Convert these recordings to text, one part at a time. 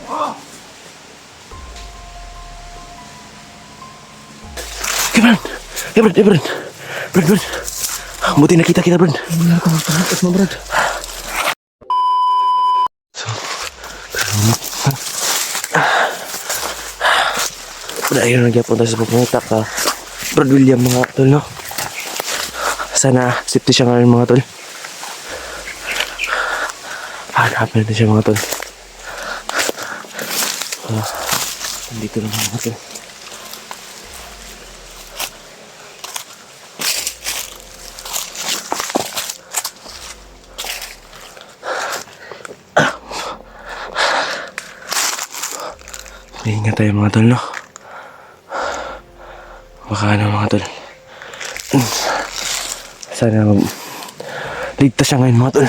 Okay, Brad. Hey, Brad. Hey, Brad. Brad. Buti nakita kita, Brad. Wala ko magpapit mo, Brad. Brad, ayun nagyapon tayo sa pupunta ka. Brad William, mga tol, no? Sana safety siya ngayon, mga tol. Hanapin natin siya, mga tol. Nandito lang, mga tol. Ingat tayo, mga tol, no? Baka ano, mga tol. Sana ligtas siya ngayon, mga tol.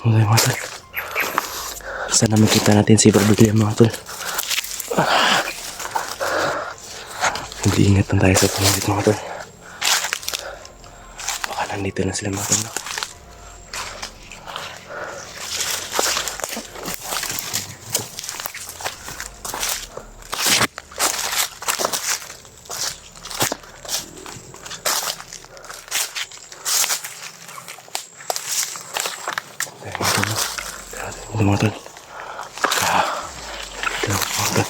Mga tol. Sana makita natin si Brad William, mga tol. Hindi ingat lang tayo sa pangit, mga tol. Baka nandito na sila, mga tol, no? Ito, mga tol. Ito, mga tol.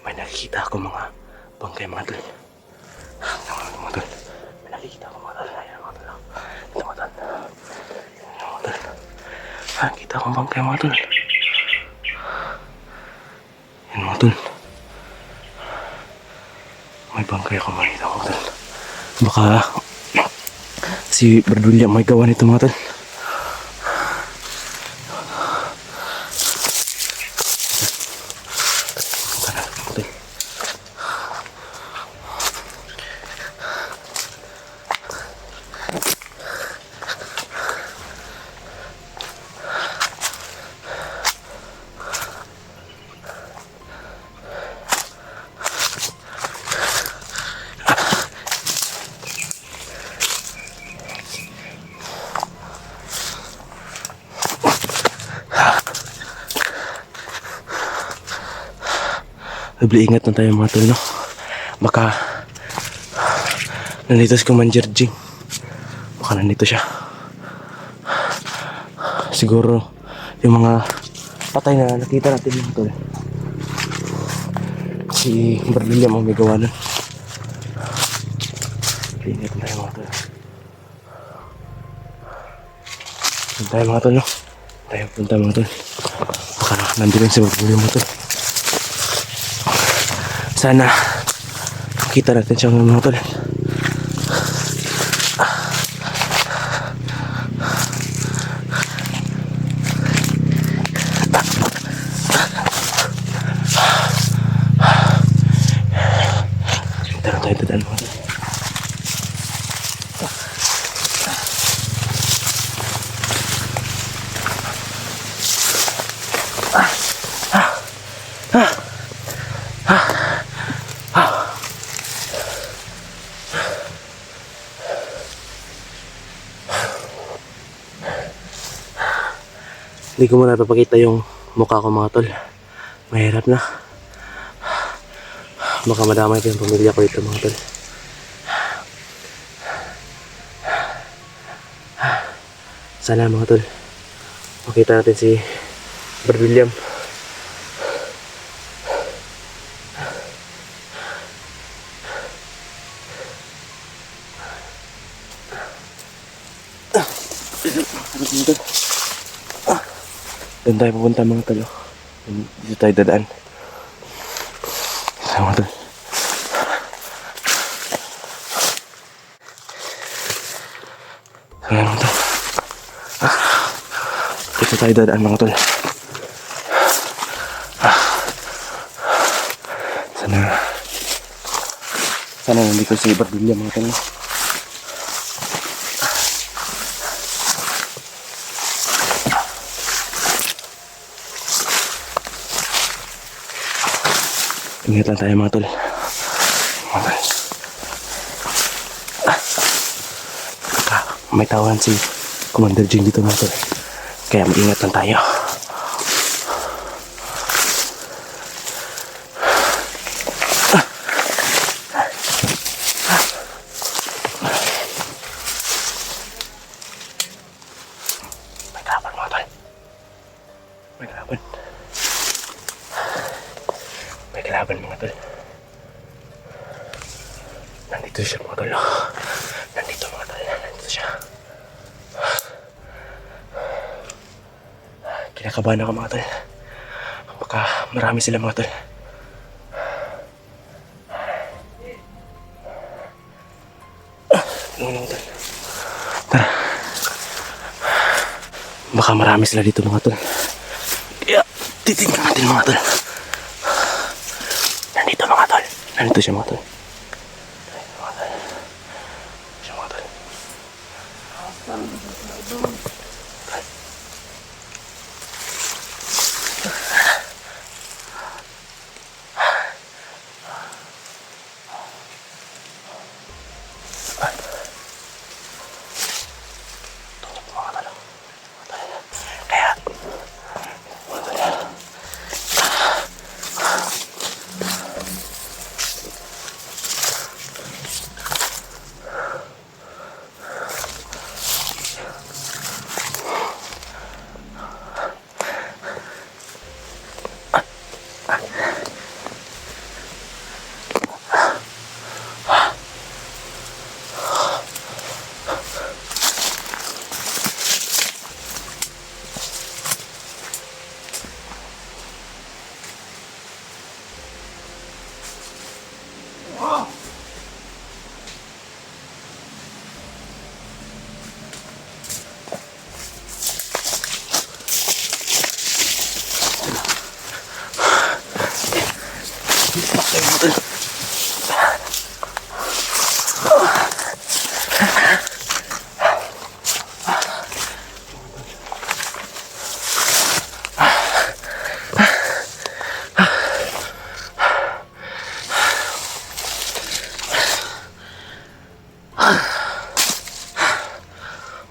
May nakikita ako mga bangkay, mga tol. Mga tol. May nakikita ako, mga tol. Ayan, mga tol. Ito, mga tol. Ayan, mga tol. Nakikita ako bangkay, mga tol. Ayan, mga tol. May bangkay ako, makikita, mga tol. Baka si Brad William may gawa nito, mga tol. Doble ingat na tayo, mga tol, no? Baka nandito si Commander Jing. Baka nandito siya. Siguro yung mga patay na nakita natin, mga tol. Si Brad William ang may gawa nun. Ingat na tayo, mga tol. Punta tayo, mga tol, no? Punta, mga tol. Baka nandito si Brad William, mga tol. Sana makita natin siya, mga tol. Tayo, mga tol. Hindi ko muna papakita yung mukha ko, mga tol. Mahirap na. Baka madamay ko yung pamilya ko ito, mga tol. Sana, mga tol, makita natin si Brad William. Doon tayo pupunta mga tol. Dito tayo dadaan. Sa mga tol. Ayan mga tol. Dito tayo dadaan mga tol. Sana nandito si Bardilla mga tol. Ingat lang tayo mga tol. May tawan si Commander Jing dito mga tol. Kaya maingat lang tayo. May kalaban mga tol. May kalaban. May kalaban mga tol. Nandito siya mga tol. Nandito mga tol. Nandito siya. Kinakabahan ako mga tol. Baka marami sila mga tol. Tara. Baka marami sila dito mga tol. Kaya titignan natin mga tol. Nandito mga tol. Nandito siya mga tol.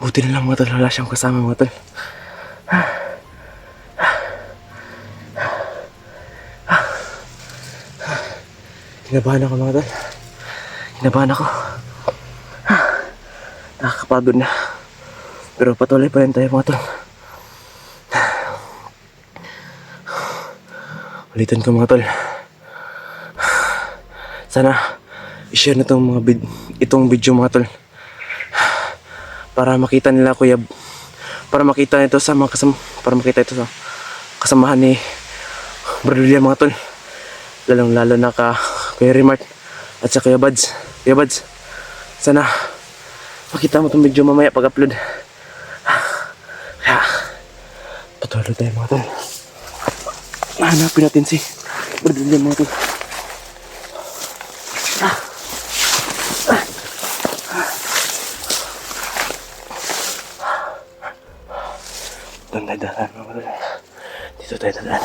Buti na lang mga tol, wala siyang kasama mga tol. Kinabahan ako mga tol. Kinabahan ako. Nakakapagod na. Pero patuloy pa rin tayo mga tol. Ulitin ko mga tol. Sana i-share na itong video mga tol. Para makita nila kuya, para makita ito sa mga kasamahan ni Bardilla mga tol. Lalong lalo na ka Kuya Remart at sa Kuya Buds. Kuya Buds, sana makita mo itong video mamaya pag-upload. Kaya patuloy tayo mga tol. Hanapin natin si Bardilla mga tol. Doon tayo dadaan mga tol. Dito tayo dadaan.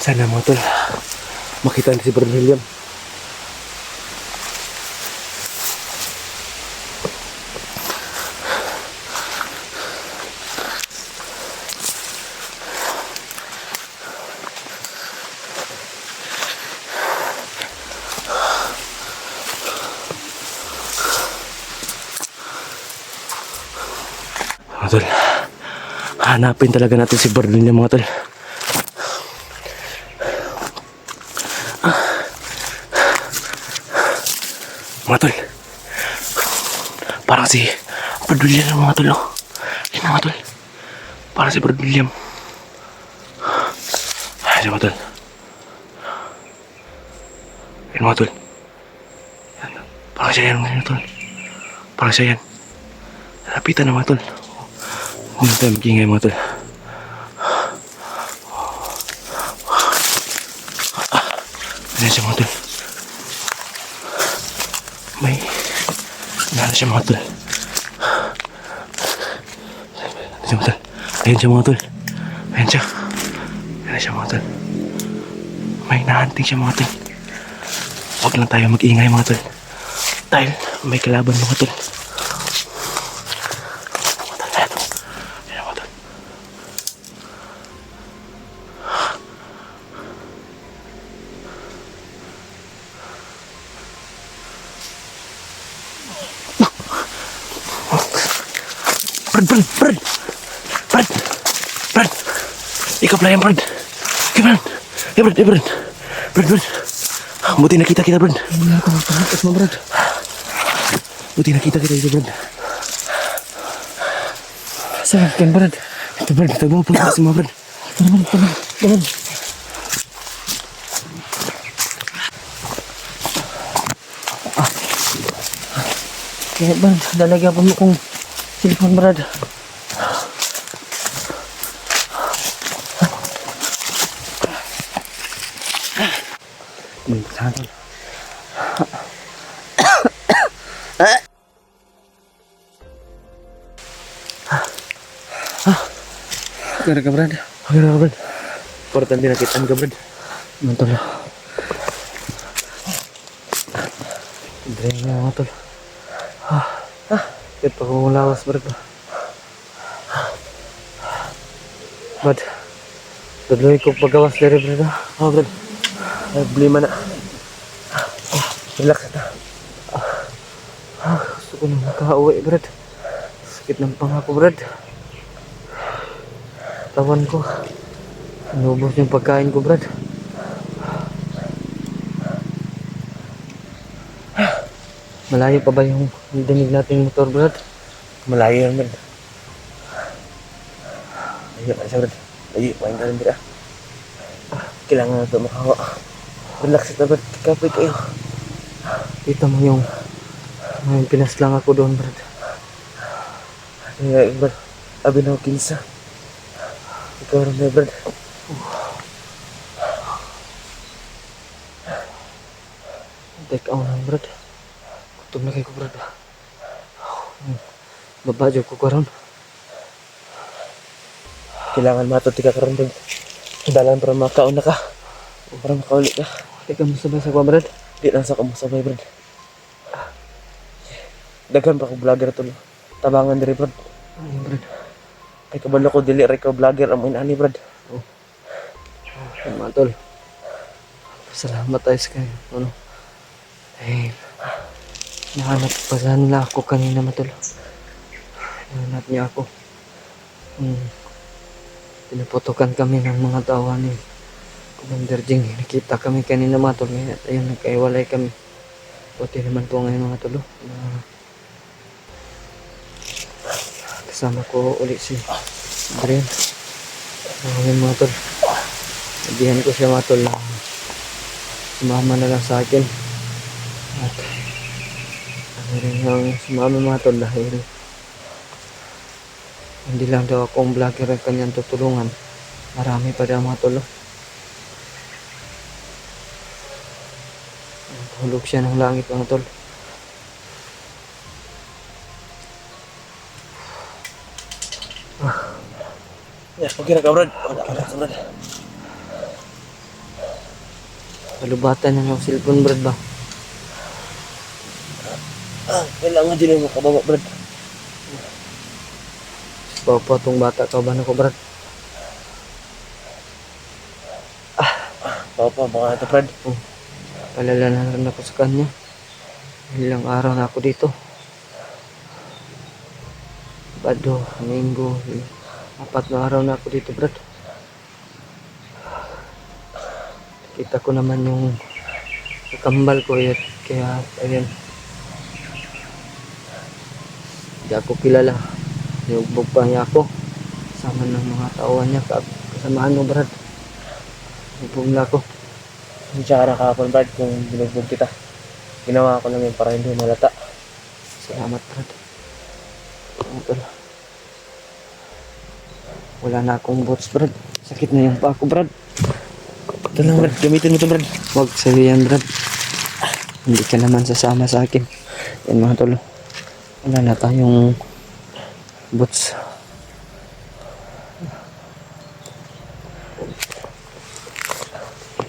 Sana mga tol, makita ni si Brad William. Mga tol, hanapin talaga natin si Brad William mga tol. Mga tol, parang si Brad William mga tol. Oh. Yan mga tol, parang si Brad William. Ayan mga tol. Yan mga tol. Yan. Parang siya yan mga tol. Parang siya yan. Lapitan na mga tol. Huwag na tayo mag-ingay mga tol. Ayan siya mga tol. May nahala siya mga tol. Ayan siya mga tol. Ayan siya mga tol. Ayan siya. Ayan siya mga tol. May nahanting siya mga tol. Huwag lang tayo mag-ingay mga tol. Dahil may kalaban mga tol. Brad! Ikaw pala yan, Brad! Okay, Brad! Brad! Buti nakita kita, Brad! Hindi ako magpapagkas mo, Brad. Buti nakita kita dito, Brad! Saan ka, Brad? Ito, Brad! Tago mo pagkas mo, Brad! Tara. Kaya, Brad, lalagyan pa mo kong cellphone, Brad. Saan? Kaya ka, Brad. Okay na, Brad. Importante nakitaan ka, Brad. Mantol. Drain nga mga tol. Kahit pa kung lawas, Brad. Brad. Dadloy ko pagawas dari, Brad. Oh, Brad. Ay, problema na. Relax na. Gusto ko na makauwi, Brad. Sakit ng pangako, Brad. Tawan ko. Inubos yung pagkain ko, Brad. Malayo pa ba yung dinig natin motor, Brad? Malayo yan, Brad. Ayaw na siya, Brad. Ayaw, pahin ka rin, Brad. Kailangan na ito makawa. Relax na, Brad. Kapit kayo. Kita mo yung pinaslang ako doon, Brad. Kaya, Brad. Abi na ako kinsa. Ikaw rin na, Brad. Take out na, Brad. Kutom na kayo ko, Brad. Babadyo ko karon. Kailangan matuti ka karon, Brad. Dalan para makaon na ka. Para makauli ka. Teka mo sabay sa kwa, Brad. Di lang sa kamusabay, Brad. Daghan pa ko vlogger to. Tabangan diri, Brad. Ayun, Brad. Ay kabalo ko dili ray ka vlogger amoy ani, Brad. Ay, Mantol. Salamat tayo sa kayo. Ano? Eh, nahanap pa sana nila ako kanina, Mantol. Nahanap niya ako. Pinaputukan kami ng mga tawa ni Commander Jing. Nakita kami kanina, Mantol. Ngayon, ayun, nagkaiwalay kami. Buti naman po ngayon, mga tolo. Kasama ko ulit si Adrian. Ngayon, mga tol. Nabihan ko siya, mga tol, na sumama na lang sa akin. At ano rin yung sumama, mga tol, dahil hindi lang daw akong vlogger ang kanyang tutulungan. Marami pa daw, mga tol. Hulog siya ng langit, mga tol. Ya, okay na ka, Brad. Wala ka, Brad. Kalubatan na ng cellphone brad ba? Kailangan din yung makababa, Brad. Papa tong bata ka ba na ko brad? Papa, baka ito, Brad. Oh, palala na rin ako sa kanya. Ilang araw na ako dito. Bado, Linggo, 4 na araw na ako dito brad. Kita ko naman yung kambal ko yun. Kaya ayun. Hindi ako kilala. Niugbog pa niya ako. Kasama ng mga tauhan niya. Kasamaan mo brad. Niugbog na ako. Hindi siya ka kahapon, Brad, kung binugbog kita. Ginawa ko lang yun para hindi malata. Salamat brad. Ito. Wala na akong boots brad. Sakit na yung pa ako brad. Ito lang, Brad. Gamitin mo ito, Brad. Huwag sa'yo yan brad. Hindi ka naman sasama sa akin. Yan mga tolo. Wala na tayong boots.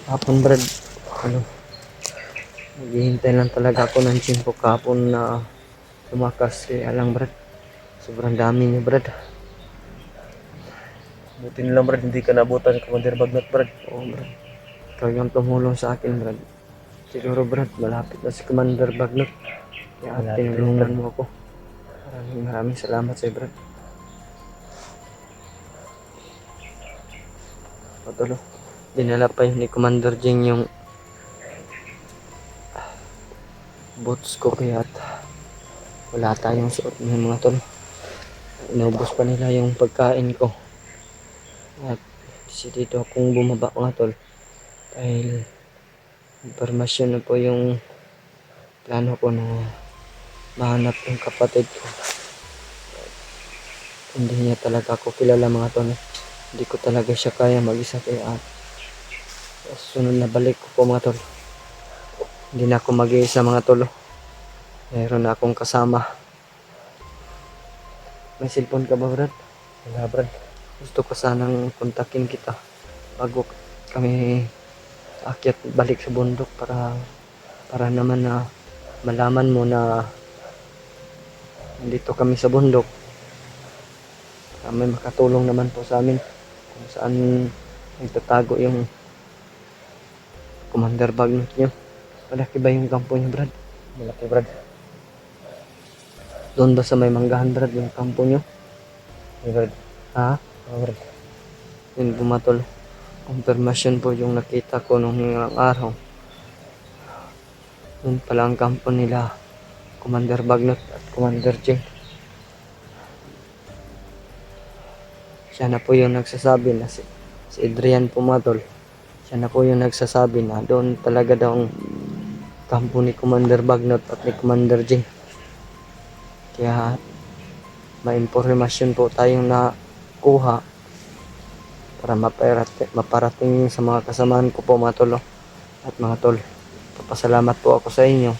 Hapon brad. Ano? Naghihintay lang talaga ako ng tsimpo kahapon na tumakas. Kaya lang brad. Sobrang dami niya brad. Buti na lang, Brad. Hindi ka nabutan ni Commander Bagnot, Brad. Oo brad. Ikaw yung tumulong sa akin brad. Siguro brad, malapit na si Commander Bagnot. Kaya Malapit na, tinulungan Brad. mo ako. Maraming salamat sa'yo brad. Patulo. Dinala pa yun ni Commander Jing yung boots ko kaya wala tayong suot ng mga tol. Inubos pa nila yung pagkain ko. At dito akong bumaba mga tol. Dahil impormasyon na po yung plano ko na mahanap yung kapatid ko. Hindi niya talaga ako kilala mga tol. Hindi ko talaga siya kaya mag-isa kaya sunod na balik ko po mga tol. Hindi na ako mag-iisa mga tol. Meron na akong kasama. May cellphone ka ba brad? Wala, Brad. Gusto ko sanang kontakin kita bago kami akyat balik sa bundok para naman na malaman mo na nandito kami sa bundok. May makatulong naman po sa amin kung saan nagtatago yung Commander Bagnot nyo. Malaki ba yung kampo nyo brad? Malaki, Brad. Doon ba sa may manggahan brad yung kampo nyo? Hey, Brad. Ha? Oh, Brad. Yun bumatol. Confirmation po yung nakita ko nung ilang araw. Doon pala ang kampo nila Commander Bagnot at Commander Jing. Siya na po yung nagsasabi na si Adrian Pumatol. Siya na po yung nagsasabi na doon talaga daw ang kampo ni Commander Bagnot at ni Commander Jing. Kaya may impormasyon po tayong nakuha para maparating sa mga kasamaan ko po mga tol. At mga tol, papasalamat po ako sa inyo.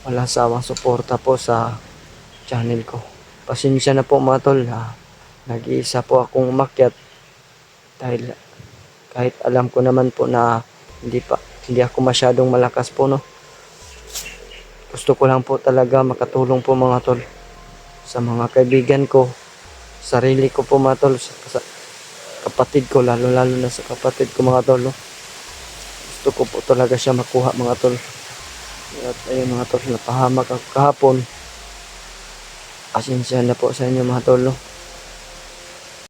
Walang sawang suporta po sa channel ko. Pasensya na po mga tol. Nag-iisa po akong umakyat dahil kahit alam ko naman po na hindi ako masyadong malakas po no. Gusto ko lang po talaga makatulong po mga tol sa mga kaibigan ko, sarili ko po mga tol, sa kapatid ko, lalo na sa kapatid ko mga tol no. Gusto ko po talaga siya makuha mga tol. At ayun mga tol, napahamak ako kahapon. Pasensya na po sa inyo mga tol no.